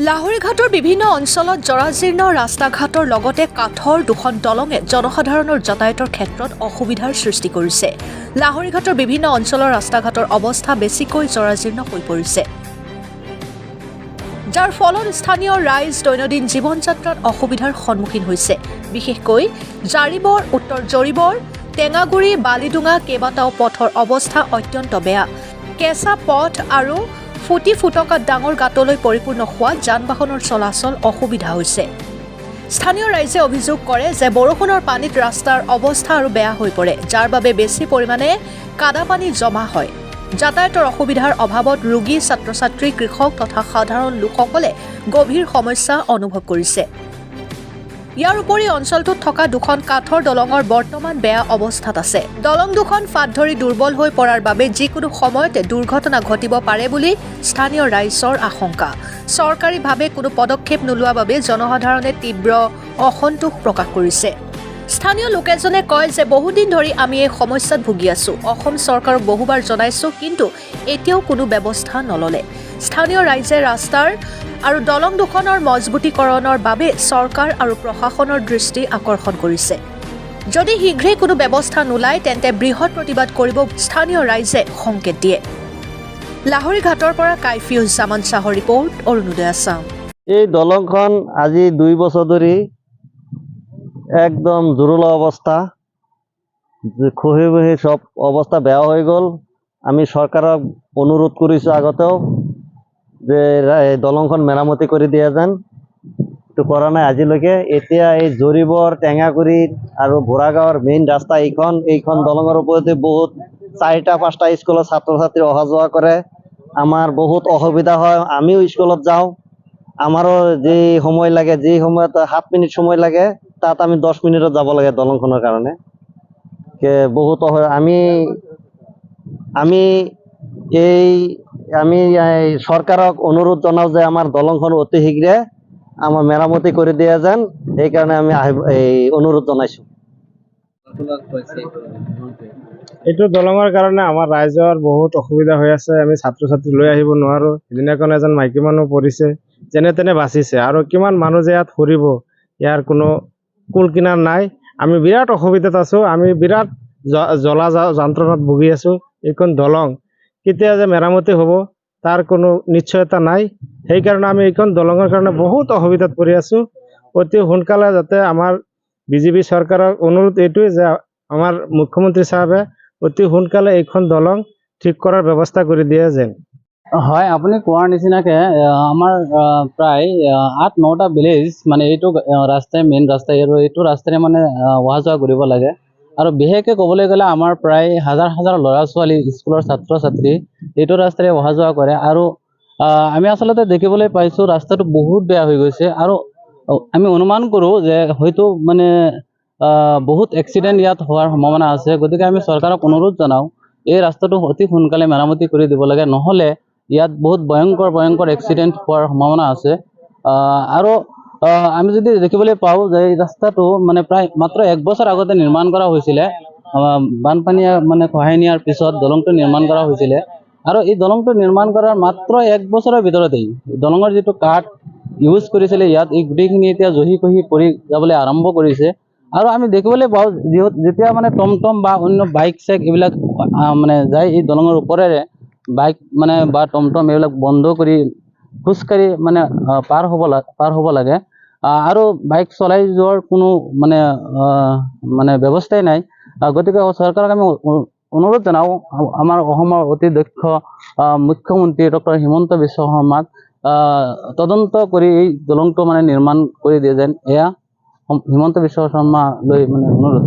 লাহৰীঘাটৰ বিভিন্ন অঞ্চলত জৰাজীৰ্ণ ৰাস্তা-ঘাটৰ লগতে কাঠৰ দুখন দলঙে জনসাধাৰণৰ যাতায়াতৰ ক্ষেত্ৰত অসুবিধাৰ সৃষ্টি কৰিছে। লাহৰীঘাটৰ বিভিন্ন অঞ্চলৰ ৰাস্তা-ঘাটৰ অৱস্থা বেছিকৈ জৰাজীৰ্ণ হৈ পৰিছে, যাৰ ফলত স্থানীয় ৰাইজ দৈনন্দিন জীৱন যাত্ৰাত অসুবিধাৰ সন্মুখীন হৈছে। বিশেষকৈ জাৰিবৰ, উত্তৰ জৰিবৰ, টেঙাগুৰি, বালিডুঙা কেইবাটাও পথৰ অৱস্থা অত্যন্ত বেয়া। কেঁচা পথ আৰু ফুটকা ডাঙৰ গাঁতলৈ পৰিপূৰ্ণ হোৱা যান-বাহনৰ চলাচল অসুবিধা হৈছে। স্থানীয় ৰাইজে অভিযোগ কৰে যে বৰষুণৰ পানীত ৰাস্তাৰ অৱস্থা আৰু বেয়া হৈ পৰে, যাৰ বাবে বেছি পৰিমাণে কাদা পানী জমা হয়। যাতায়াতৰ অসুবিধাৰ অভাৱত ৰোগী, ছাত্ৰ-ছাত্ৰী, কৃষক তথা সাধাৰণ লোকসকলে গভীৰ সমস্যা অনুভৱ কৰিছে। ইয়াৰ উপৰি অঞ্চলটোত থকা দুখন কাঠৰ দলঙৰ বৰ্তমান বেয়া অৱস্থাত আছে। দলং দুখন ফাট ধৰি দুৰ্বল হৈ পৰাৰ বাবে যিকোনো সময়তে দুৰ্ঘটনা ঘটিব পাৰে বুলি স্থানীয় ৰাইজৰ আশংকা। চৰকাৰীভাৱে কোনো পদক্ষেপ নোলোৱাৰ বাবে জনসাধাৰণে তীব্ৰ অসন্তোষ প্ৰকাশ কৰিছে। স্থানীয় লোকেজনে কয় যে বহুদিন ধৰি আমি এই সমস্যাত ভুগি আছো। অসম চৰকাৰক বহুবাৰ জনাইছো, কিন্তু এতিয়াও কোনো ব্যৱস্থা নললে। স্থানীয় ৰাইজে ৰাস্তাৰ আৰু দলং দুখনৰ মজবুতীকৰণৰ বাবে চৰকাৰ আৰু প্ৰশাসনৰ দৃষ্টি আকৰ্ষণ কৰিছে। যদি শীঘ্ৰেই কোনো ব্যৱস্থা নোলায় তেন্তে বৃহৎ প্ৰতিবাদ কৰিব স্থানীয় ৰাইজে সংকেত দিয়ে। লাহৰীঘাটৰ পৰা কাইফিউজ্জামান শ্বাহৰ ৰিপৰ্ট, অৰুণোদয় আছাম। এই দলংখন আজি 2 বছৰ ধৰি একদম জুৰুলা অৱস্থা, খহি খহি সব অৱস্থা বেয়া হৈ গ'ল। আমি চৰকাৰক অনুৰোধ কৰিছোঁ আগতেও যে এই দলংখন মেৰামতি কৰি দিয়া যেন, এইটো কৰা নাই আজিলৈকে। এতিয়া এই জৰিবৰ, টেঙাগুৰি আৰু বুঢ়াগাঁৱৰ মেইন ৰাস্তা এইখন দলঙৰ ওপৰতে বহুত 4-5টা স্কুলৰ ছাত্ৰ-ছাত্ৰী অহা যোৱা কৰে। আমাৰ বহুত অসুবিধা হয়। আমিও স্কুলত যাওঁ, আমাৰো যি সময় লাগে, যি সময়ত 7 মিনিট সময় লাগে, তাত আমি 10 মিনিটত যাব লাগে দলংখনৰ কাৰণে। বহুত আমি চৰকাৰক অনুৰোধ জনাওঁ যে আমাৰ দলংখন অতি শীঘ্ৰে আমাৰ মেৰামতি কৰি দিয়া যেন, সেইকাৰণে আমি অনুৰোধ জনাইছোঁ। এইটো দলঙৰ কাৰণে আমাৰ ৰাইজৰ বহুত অসুবিধা হৈ আছে। আমি ছাত্ৰ-ছাত্ৰী লৈ আহিব নোৱাৰোঁ। সিদিনাখন এজন মাইকী মানুহ পৰিছে, যেনে তেনে বাচিছে। আৰু কিমান মানুহ যে ইয়াত ফুৰিব, ইয়াৰ কোনো কুল কিনাৰ নাই। আমি বিৰাট অসুবিধাত আছোঁ। আমি বিৰাট জ্বলা যন্ত্ৰণাত ভুগি আছোঁ। এইখন দলং কেতিয়া যে মেৰামতি হ'ব তাৰ কোনো নিশ্চয়তা নাই। সেইকাৰণে আমি এইখন দলঙৰ কাৰণে বহুত অসুবিধাত পৰি আছোঁ। অতি সোনকালে যাতে আমাৰ বিজেপি চৰকাৰৰ অনুৰোধ এইটোৱে যে আমাৰ মুখ্যমন্ত্ৰী চাহাবে অতি সোনকালে এইখন দলং ঠিক কৰাৰ ব্যৱস্থা কৰি দিয়ে যেন। হয়, আপুনি কোৱাৰ নিচিনাকে আমাৰ প্ৰায় 8-9টা ভিলেজ মানে এইটো ৰাস্তাই মেইন ৰাস্তা, আৰু এইটো ৰাস্তাৰে মানে অহা যোৱা কৰিব লাগে। আৰু বিশেষকৈ ক'বলৈ গ'লে আমাৰ প্ৰায় হাজাৰ হাজাৰ ল'ৰা-ছোৱালী, স্কুলৰ ছাত্ৰ-ছাত্ৰী এইটো ৰাস্তাৰে অহা যোৱা কৰে। আৰু আমি আচলতে দেখিবলৈ পাইছোঁ ৰাস্তাটো বহুত বেয়া হৈ গৈছে। আৰু আমি অনুমান কৰোঁ যে হয়তো মানে বহুত এক্সিডেণ্ট ইয়াত হোৱাৰ সম্ভাৱনা আছে। গতিকে আমি চৰকাৰক অনুৰোধ জনাওঁ, এই ৰাস্তাটো অতি সোনকালে মেৰামতি কৰি দিব লাগে, নহ'লে ইয়াত বহুত ভয়ংকৰ এক্সিডেণ্ট হোৱাৰ সম্ভাৱনা আছে। আৰু আমি যদি দেখিবলৈ পাওঁ যে এই ৰাস্তাটো মানে প্ৰায় মাত্ৰ 1 বছৰ আগতে নিৰ্মাণ কৰা হৈছিলে। বানপানীয়ে মানে খহাই নিয়াৰ পিছত দলংটো নিৰ্মাণ কৰা হৈছিলে। আৰু এই দলংটো নিৰ্মাণ কৰাৰ মাত্ৰ 1 বছৰৰ ভিতৰতেই দলঙৰ যিটো কাঠ ইউজ কৰিছিলে ইয়াত, এই গোটেইখিনি এতিয়া জহি খহি পৰি যাবলৈ আৰম্ভ কৰিছে। আৰু আমি দেখিবলৈ পাওঁ যেতিয়া মানে টমটম বা অন্য বাইক-চাইক এইবিলাক মানে যায় এই দলঙৰ ওপৰেৰে, বাইক মানে বা টমটম এইবিলাক বন্ধ কৰি খোজকাঢ়ি মানে পাৰ হ'ব লাগে। আৰু বাইক চলাই যোৱাৰ কোনো মানে ব্যৱস্থাই নাই। গতিকে চৰকাৰক আমি অনুৰোধ জনাওঁ, আমাৰ অসমৰ অতি দক্ষ মুখ্যমন্ত্ৰী ডক্টৰ হিমন্ত বিশ্ব শৰ্মাক তদন্ত কৰি এই দলংটো মানে নিৰ্মাণ কৰি দিয়ে যেন, এয়া হিমন্ত বিশ্ব শৰ্মালৈ মানে অনুৰোধ।